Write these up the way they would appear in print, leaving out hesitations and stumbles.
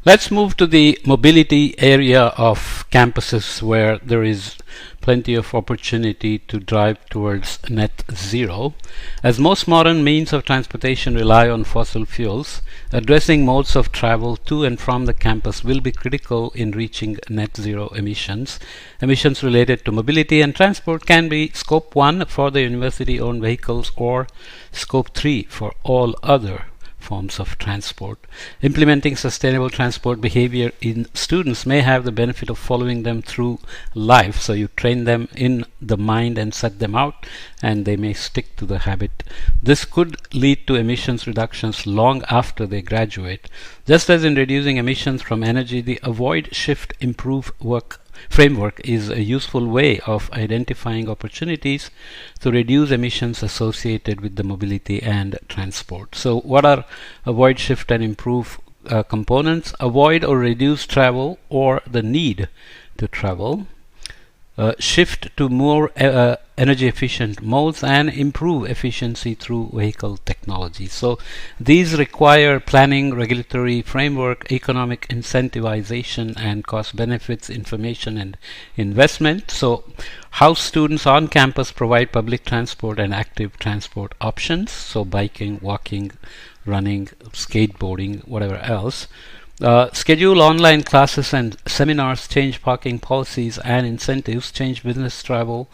Let's move to the mobility area of campuses where there is plenty of opportunity to drive towards net zero. As most modern means of transportation rely on fossil fuels, addressing modes of travel to and from the campus will be critical in reaching net zero emissions. Emissions related to mobility and transport can be Scope 1 for the university-owned vehicles or Scope 3 for all other forms of transport. Implementing sustainable transport behavior in students may have the benefit of following them through life. So you train them in the mind and set them out, and they may stick to the habit. This could lead to emissions reductions long after they graduate. Just as in reducing emissions from energy, the Avoid Shift Improve work framework is a useful way of identifying opportunities to reduce emissions associated with the mobility and transport. So what are avoid, shift, and improve components? Avoid or reduce travel or the need to travel. Shift to more energy efficient modes, and improve efficiency through vehicle technology. So these require planning, regulatory framework, economic incentivization, and cost benefits information and investment. So how students on campus provide public transport and active transport options, so biking, walking, running, skateboarding, whatever else. Schedule online classes and seminars, change parking policies and incentives, change business travel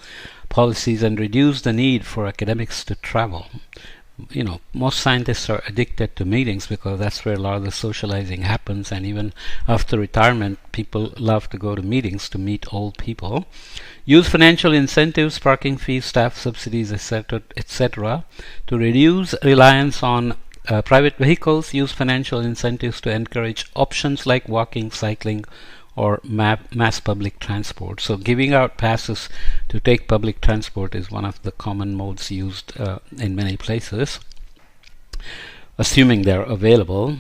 policies, and reduce the need for academics to travel. You know, most scientists are addicted to meetings because that's where a lot of the socializing happens, and even after retirement, people love to go to meetings to meet old people. Use financial incentives, parking fees, staff subsidies, etc., to reduce reliance on private vehicles. Use financial incentives to encourage options like walking, cycling, or mass public transport. So giving out passes to take public transport is one of the common modes used in many places, assuming they're available.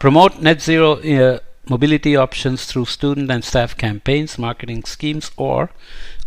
Promote net zero mobility options through student and staff campaigns, marketing schemes, or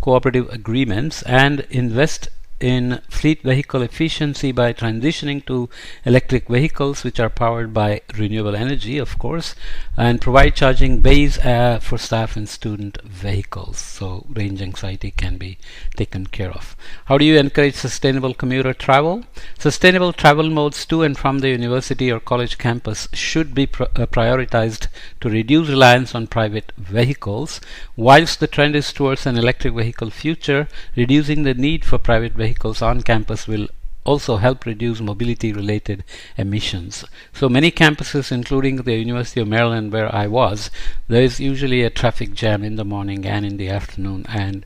cooperative agreements, and invest in fleet vehicle efficiency by transitioning to electric vehicles which are powered by renewable energy, of course, and provide charging bays for staff and student vehicles, so range anxiety can be taken care of. How do you encourage sustainable commuter travel? Sustainable travel modes to and from the university or college campus should be prioritized to reduce reliance on private vehicles. Whilst the trend is towards an electric vehicle future, reducing the need for private vehicles on campus will also help reduce mobility-related emissions. So many campuses, including the University of Maryland where I was, there is usually a traffic jam in the morning and in the afternoon, and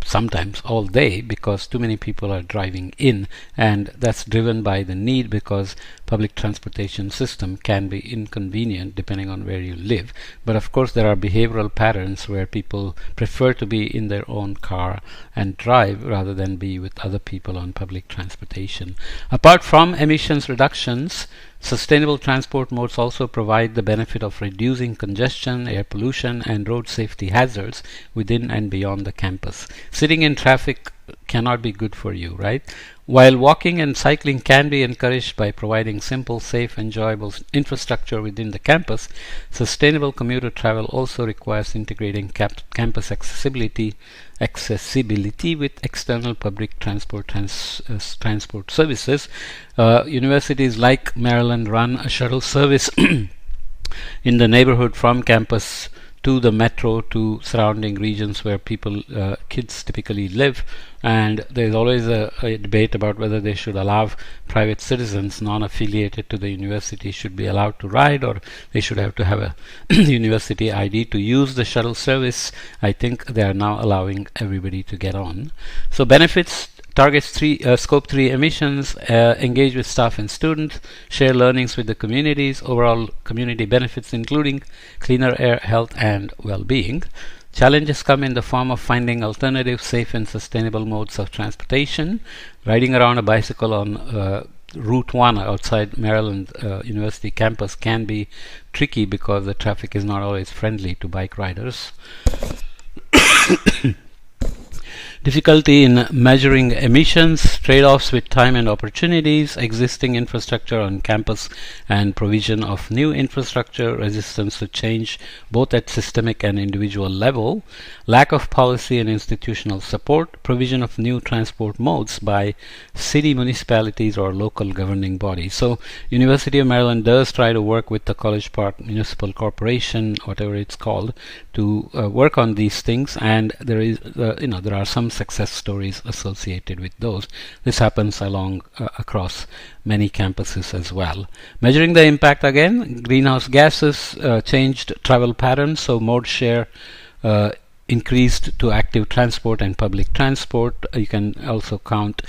sometimes all day, because too many people are driving in, and that's driven by the need because public transportation system can be inconvenient depending on where you live. But of course there are behavioral patterns where people prefer to be in their own car and drive rather than be with other people on public transportation. Apart from emissions reductions, sustainable transport modes also provide the benefit of reducing congestion, air pollution, and road safety hazards within and beyond the campus. Sitting in traffic cannot be good for you, right? While walking and cycling can be encouraged by providing simple, safe, enjoyable infrastructure within the campus, sustainable commuter travel also requires integrating campus accessibility with external public transport services. Universities like Maryland run a shuttle service in the neighborhood from campus to the metro to surrounding regions where kids typically live, and there's always a debate about whether they should allow private citizens non-affiliated to the university should be allowed to ride, or they should have to have a university ID to use the shuttle service. I think they are now allowing everybody to get on. So benefits: targets Scope 3 emissions, engage with staff and students, share learnings with the communities, overall community benefits including cleaner air, health, and well-being. Challenges come in the form of finding alternative, safe, and sustainable modes of transportation. Riding around a bicycle on Route 1 outside Maryland University campus can be tricky because the traffic is not always friendly to bike riders. Difficulty in measuring emissions, trade-offs with time and opportunities, existing infrastructure on campus and provision of new infrastructure, resistance to change both at systemic and individual level, lack of policy and institutional support, provision of new transport modes by city municipalities or local governing bodies. So University of Maryland does try to work with the College Park Municipal Corporation, whatever it's called, to work on these things, and there are some success stories associated with those. This happens across many campuses as well. Measuring the impact again, greenhouse gases changed travel patterns, so mode share increased to active transport and public transport. You can also count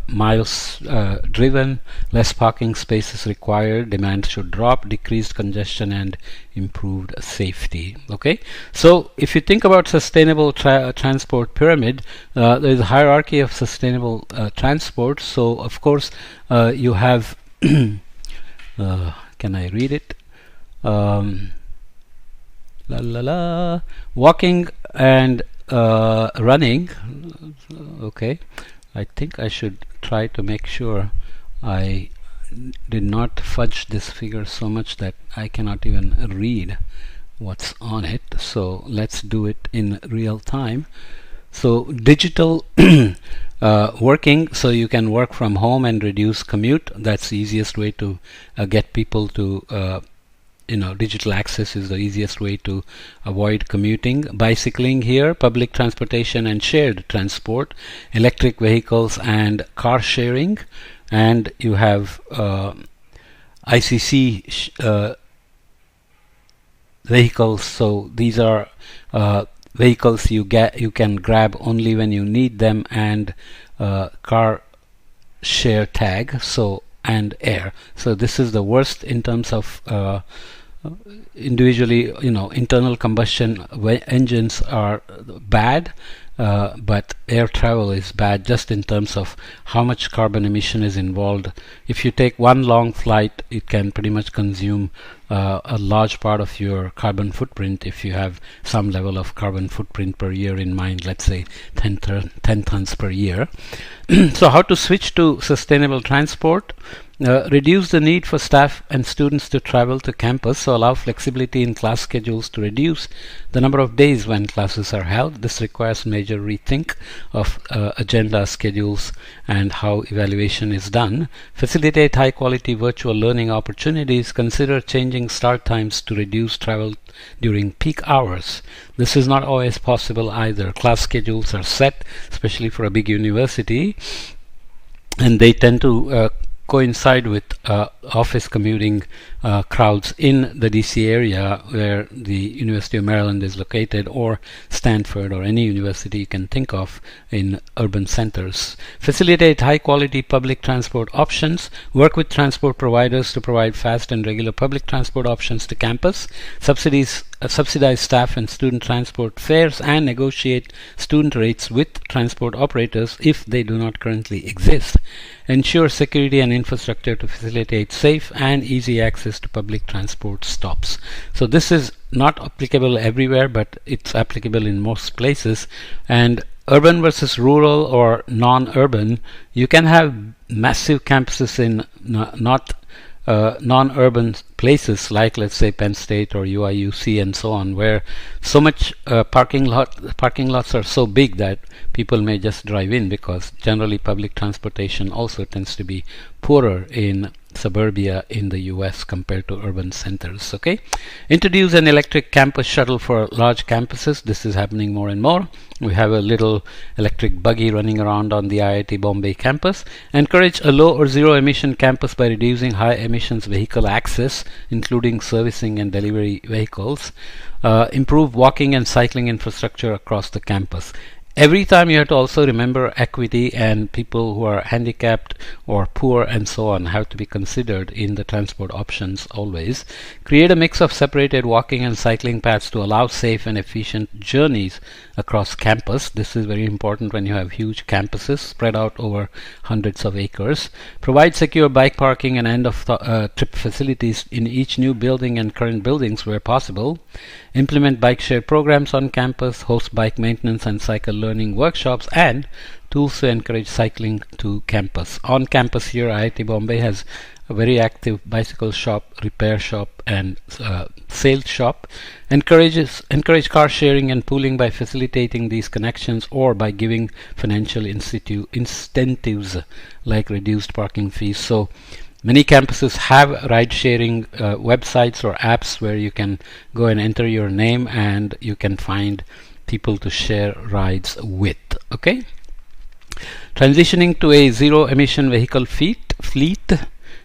miles driven, less parking spaces required, demand should drop, decreased congestion and improved safety. Okay, so if you think about sustainable transport pyramid, there is a hierarchy of sustainable transport. So of course you have can I read it? Walking and running. Okay, I think I should try to make sure I did not fudge this figure so much that I cannot even read what's on it. So let's do it in real time. So digital working, so you can work from home and reduce commute. That's the easiest way to get people to digital access is the easiest way to avoid commuting. Bicycling here, public transportation and shared transport, electric vehicles and car sharing, and you have ICC vehicles. So these are vehicles you can grab only when you need them, and car share tag, so and air. So this is the worst in terms of individually, internal combustion engines are bad, but air travel is bad just in terms of how much carbon emission is involved. If you take one long flight, it can pretty much consume a large part of your carbon footprint if you have some level of carbon footprint per year in mind, let's say 10 tons per year. So how to switch to sustainable transport? Reduce the need for staff and students to travel to campus, so allow flexibility in class schedules to reduce the number of days when classes are held. This requires major rethink of agenda schedules and how evaluation is done. Facilitate high quality virtual learning opportunities. Consider changing start times to reduce travel during peak hours. This is not always possible either. Class schedules are set, especially for a big university, and they tend to coincide with office commuting crowds in the DC area where the University of Maryland is located, or Stanford, or any university you can think of in urban centers. Facilitate high quality public transport options. Work with transport providers to provide fast and regular public transport options to campus. Subsidize staff and student transport fares, and negotiate student rates with transport operators if they do not currently exist. Ensure security and infrastructure to facilitate safe and easy access to public transport stops. So this is not applicable everywhere, but it's applicable in most places. And urban versus rural or non-urban, you can have massive campuses in non-urban places like, let's say, Penn State or UIUC and so on, where so much parking lots are so big that people may just drive in, because generally public transportation also tends to be poorer in suburbia in the US compared to urban centers. Okay, introduce an electric campus shuttle for large campuses. This is happening more and more. We have a little electric buggy running around on the IIT Bombay campus. Encourage a low or zero emission campus by reducing high emissions vehicle access, including servicing and delivery vehicles. Improve walking and cycling infrastructure across the campus. Every time you have to also remember equity, and people who are handicapped or poor and so on have to be considered in the transport options always. Create a mix of separated walking and cycling paths to allow safe and efficient journeys across campus. This is very important when you have huge campuses spread out over hundreds of acres. Provide secure bike parking and end of trip facilities in each new building and current buildings where possible. Implement bike share programs on campus. Host bike maintenance and cycle learning workshops, and tools to encourage cycling to campus. On campus here, IIT Bombay has a very active bicycle shop, repair shop, and sales shop. Encourage car sharing and pooling by facilitating these connections or by giving financial incentives like reduced parking fees. So many campuses have ride-sharing websites or apps where you can go and enter your name and you can find people to share rides with. Okay. Transitioning to a zero-emission vehicle fleet.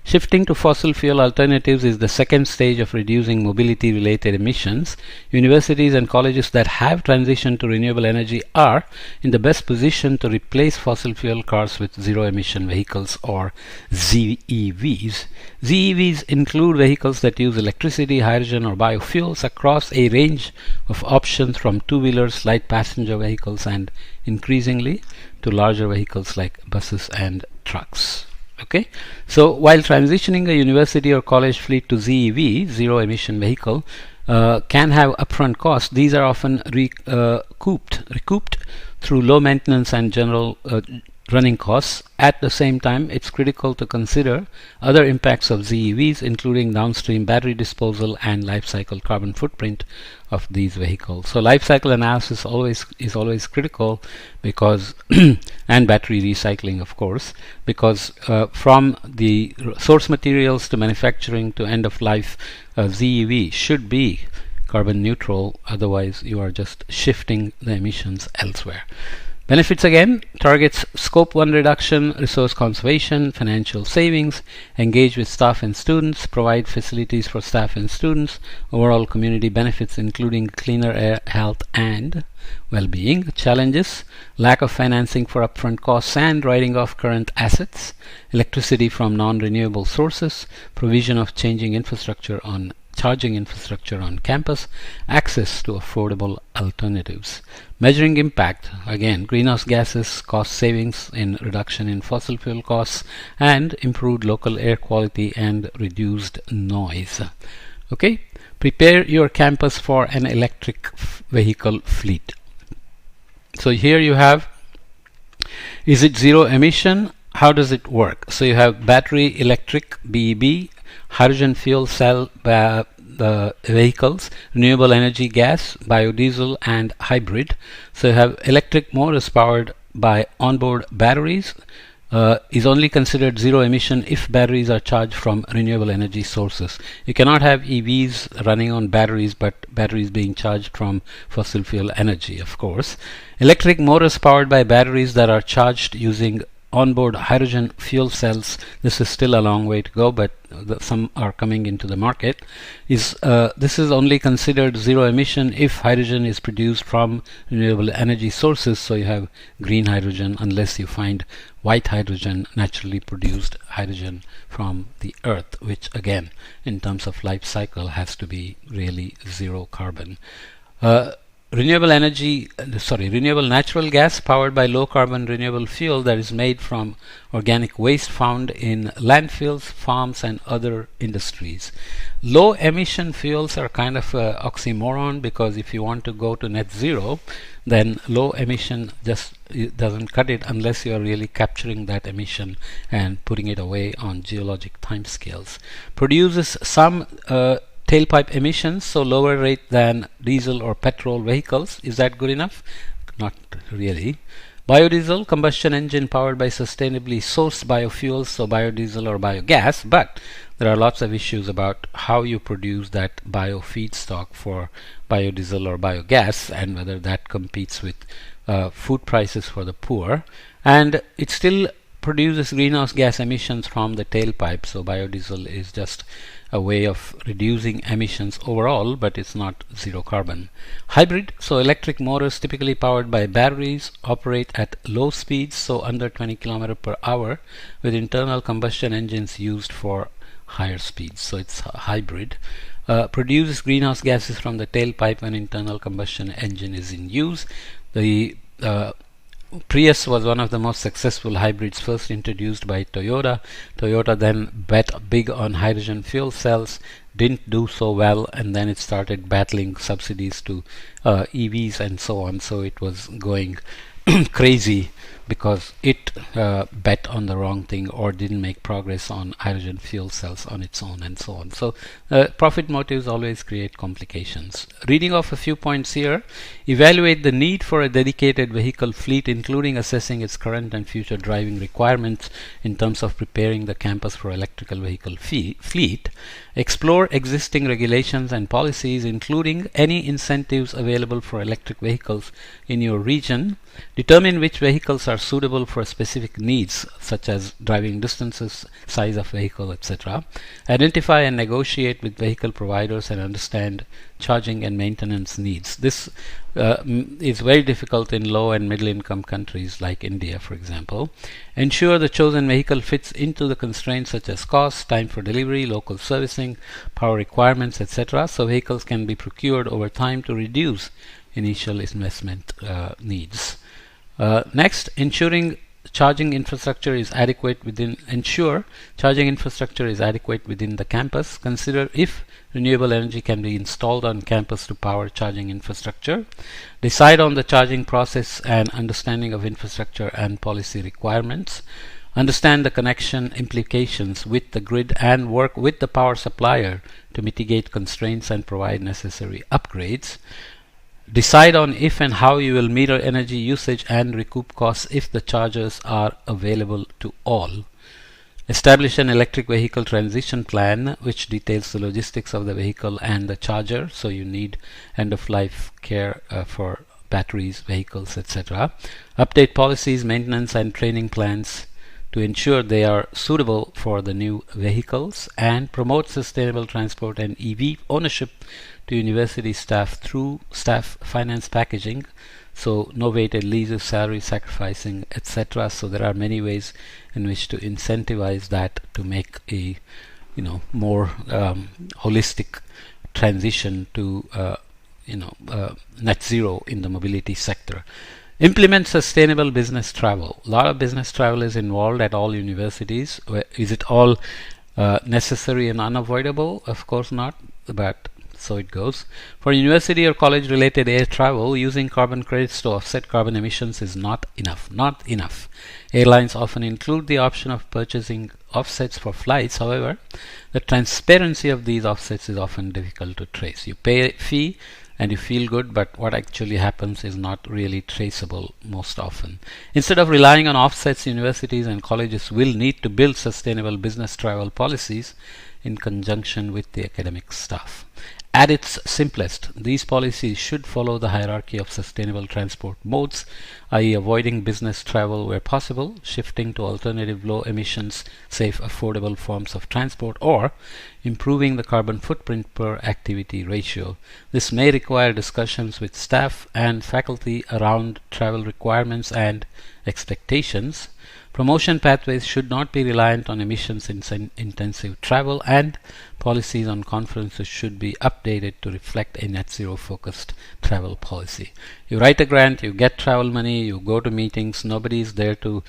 Shifting to fossil fuel alternatives is the second stage of reducing mobility-related emissions. Universities and colleges that have transitioned to renewable energy are in the best position to replace fossil fuel cars with zero-emission vehicles, or ZEVs. ZEVs include vehicles that use electricity, hydrogen, or biofuels across a range of options, from two-wheelers, light passenger vehicles, and increasingly to larger vehicles like buses and trucks. Okay, so while transitioning a university or college fleet to ZEV, zero emission vehicle, can have upfront costs, these are often recouped through low maintenance and general running costs. At the same time, it's critical to consider other impacts of ZEVs, including downstream battery disposal and life cycle carbon footprint of these vehicles. So life cycle analysis is always critical, because and battery recycling, of course, because from the source materials to manufacturing to end of life, ZEV should be carbon neutral, otherwise you are just shifting the emissions elsewhere. Benefits again: targets scope 1 reduction, resource conservation, financial savings, engage with staff and students, provide facilities for staff and students, overall community benefits including cleaner air, health, and well-being. Challenges: lack of financing for upfront costs and writing off current assets, electricity from non-renewable sources, provision of charging infrastructure on campus, access to affordable alternatives. Measuring impact: again, greenhouse gases, cost savings in reduction in fossil fuel costs, and improved local air quality and reduced noise. Okay, prepare your campus for an electric vehicle fleet. So here you have, is it zero emission? How does it work? So you have battery electric, BEB, hydrogen fuel cell vehicles, renewable energy gas, biodiesel, and hybrid. So you have electric motors powered by onboard batteries. Is only considered zero emission if batteries are charged from renewable energy sources. You cannot have EVs running on batteries, but batteries being charged from fossil fuel energy, of course. Electric motors powered by batteries that are charged using onboard hydrogen fuel cells. This is still a long way to go, but some are coming into the market. This is only considered zero emission if hydrogen is produced from renewable energy sources. So you have green hydrogen, unless you find white hydrogen, naturally produced hydrogen from the earth, which again, in terms of life cycle, has to be really zero carbon. Renewable natural gas powered by low carbon renewable fuel that is made from organic waste found in landfills, farms, and other industries. Low emission fuels are kind of an oxymoron, because if you want to go to net zero, then low emission just doesn't cut it unless you are really capturing that emission and putting it away on geologic timescales. Produces some tailpipe emissions, so lower rate than diesel or petrol vehicles. Is that good enough? Not really. Biodiesel, combustion engine powered by sustainably sourced biofuels, so biodiesel or biogas, but there are lots of issues about how you produce that bio feedstock for biodiesel or biogas, and whether that competes with food prices for the poor. And it still produces greenhouse gas emissions from the tailpipe, so biodiesel is just a way of reducing emissions overall, but it's not zero carbon. Hybrid, so electric motors typically powered by batteries, operate at low speeds, so under 20 km per hour, with internal combustion engines used for higher speeds. So it's a hybrid. Produces greenhouse gases from the tailpipe when internal combustion engine is in use. The Prius was one of the most successful hybrids, first introduced by Toyota. Toyota then bet big on hydrogen fuel cells. didn't do so well, and then it started battling subsidies to EVs and so on. So it was going crazy because it bet on the wrong thing or didn't make progress on hydrogen fuel cells on its own and so on. So profit motives always create complications. Reading off a few points here: evaluate the need for a dedicated vehicle fleet, including assessing its current and future driving requirements in terms of preparing the campus for electrical vehicle fleet. Explore existing regulations and policies, including any incentives available for electric vehicles in your region. Determine which vehicles are suitable for specific needs, such as driving distances, size of vehicle, etc. Identify and negotiate with vehicle providers and understand charging and maintenance needs. This is very difficult in low and middle income countries like India, for example. Ensure the chosen vehicle fits into the constraints such as cost, time for delivery, local servicing, power requirements, etc. So vehicles can be procured over time to reduce initial investment needs. Next, ensure charging infrastructure is adequate within the campus. Consider if renewable energy can be installed on campus to power charging infrastructure. Decide on the charging process and understanding of infrastructure and policy requirements. Understand the connection implications with the grid and work with the power supplier to mitigate constraints and provide necessary upgrades. Decide on if and how you will meter energy usage and recoup costs if the chargers are available to all. Establish an electric vehicle transition plan which details the logistics of the vehicle and the charger. So you need end-of-life care for batteries, vehicles, etc. Update policies, maintenance and training plans to ensure they are suitable for the new vehicles, and promote sustainable transport and EV ownership to university staff through staff finance packaging. So no weighted leases, salary sacrificing, etc. So there are many ways in which to incentivize that to make a more holistic transition to net zero in the mobility sector. Implement sustainable business travel. A lot of business travel is involved at all universities. Is it all necessary and unavoidable? Of course not, but so it goes. For university or college related air travel, using carbon credits to offset carbon emissions is not enough. Airlines often include the option of purchasing offsets for flights. However, the transparency of these offsets is often difficult to trace. You pay a fee and you feel good, but what actually happens is not really traceable most often. Instead of relying on offsets, universities and colleges will need to build sustainable business travel policies in conjunction with the academic staff. At its simplest, these policies should follow the hierarchy of sustainable transport modes, i.e. avoiding business travel where possible, shifting to alternative low emissions, safe, affordable forms of transport, or improving the carbon footprint per activity ratio. This may require discussions with staff and faculty around travel requirements and expectations. Promotion pathways should not be reliant on emissions intensive travel, and policies on conferences should be updated to reflect a net zero focused travel policy. You write a grant, you get travel money, you go to meetings, nobody is there to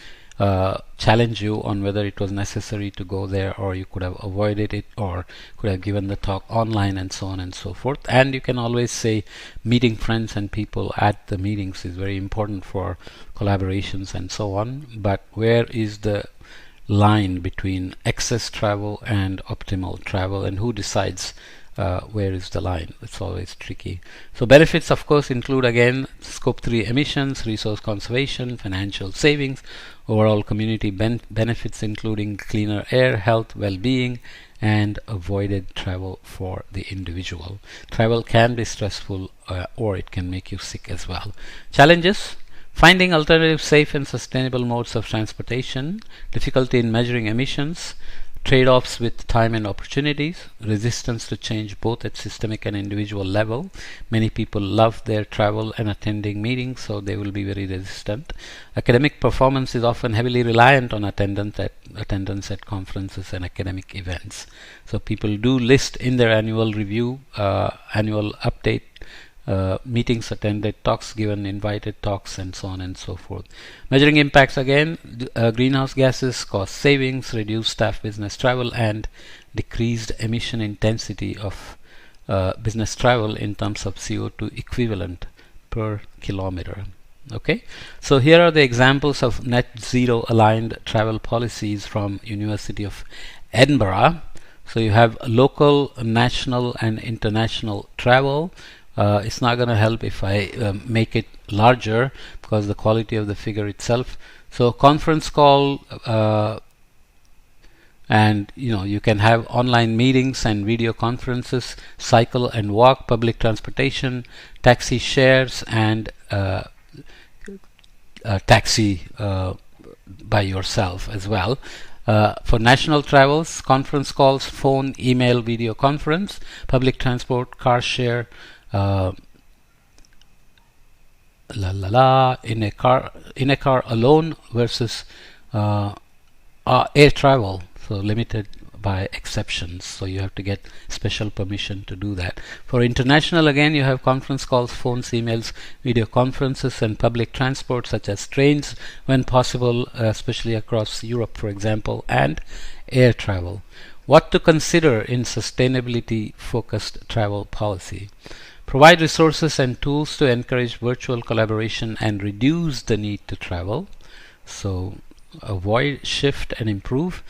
challenge you on whether it was necessary to go there, or you could have avoided it, or could have given the talk online, and so on and so forth. And you can always say meeting friends and people at the meetings is very important for collaborations and so on. But where is the line between excess travel and optimal travel, and who decides where is the line? It's always tricky. So benefits of course include again scope 3 emissions, resource conservation, financial savings, overall community benefits including cleaner air, health, well-being, and avoided travel for the individual. Travel can be stressful or it can make you sick as well. Challenges: finding alternative safe and sustainable modes of transportation, difficulty in measuring emissions, trade-offs with time and opportunities, resistance to change both at systemic and individual level. Many people love their travel and attending meetings, so they will be very resistant. Academic performance is often heavily reliant on attendance at conferences and academic events. So people do list in their annual review, annual update meetings attended, talks given, invited talks, and so on and so forth. Measuring impacts again, greenhouse gases, cost savings, reduced staff business travel, and decreased emission intensity of business travel in terms of CO2 equivalent per kilometer. Okay, so here are the examples of net zero aligned travel policies from University of Edinburgh. So you have local, national, and international travel. It's not going to help if I make it larger because the quality of the figure itself. So conference call, and you can have online meetings and video conferences, cycle and walk, public transportation, taxi shares, and taxi by yourself as well. For national travels, conference calls, phone, email, video conference, public transport, car share, in a car alone versus air travel, so limited by exceptions, so you have to get special permission to do that. For international, again, you have conference calls, phones, emails, video conferences, and public transport such as trains when possible, especially across Europe, for example, and air travel. What to consider in sustainability focused travel policy? Provide resources and tools to encourage virtual collaboration and reduce the need to travel. So avoid, shift, and improve.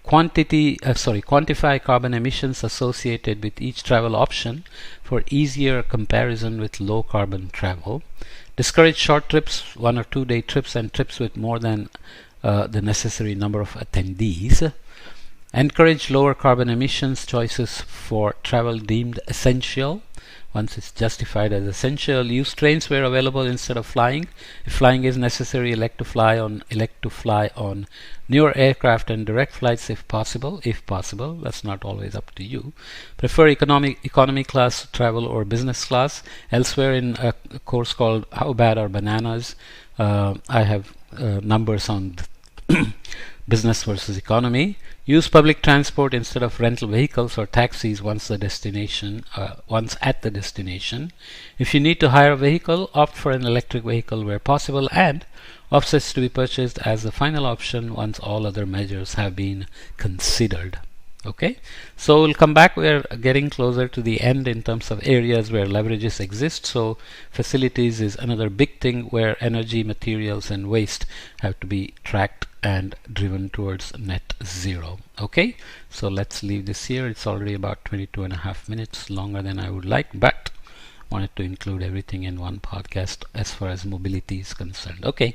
Quantify carbon emissions associated with each travel option for easier comparison with low carbon travel. Discourage short trips, 1 or 2 day trips, and trips with more than the necessary number of attendees. Encourage lower carbon emissions choices for travel deemed essential. Once it's justified as essential, use trains where available instead of flying. If flying is necessary, elect to fly on newer aircraft and direct flights if possible. That's not always up to you. Prefer economy class travel or business class. Elsewhere in a course called How Bad Are Bananas, I have numbers on business versus economy. Use public transport instead of rental vehicles or taxis once at the destination. If you need to hire a vehicle, opt for an electric vehicle where possible, and offsets to be purchased as the final option once all other measures have been considered. Okay, so we'll come back. We're getting closer to the end in terms of areas where leverages exist. So facilities is another big thing where energy, materials, and waste have to be tracked and driven towards net zero. Okay, so let's leave this here. It's already about 22.5 minutes, longer than I would like, but wanted to include everything in one podcast as far as mobility is concerned. Okay.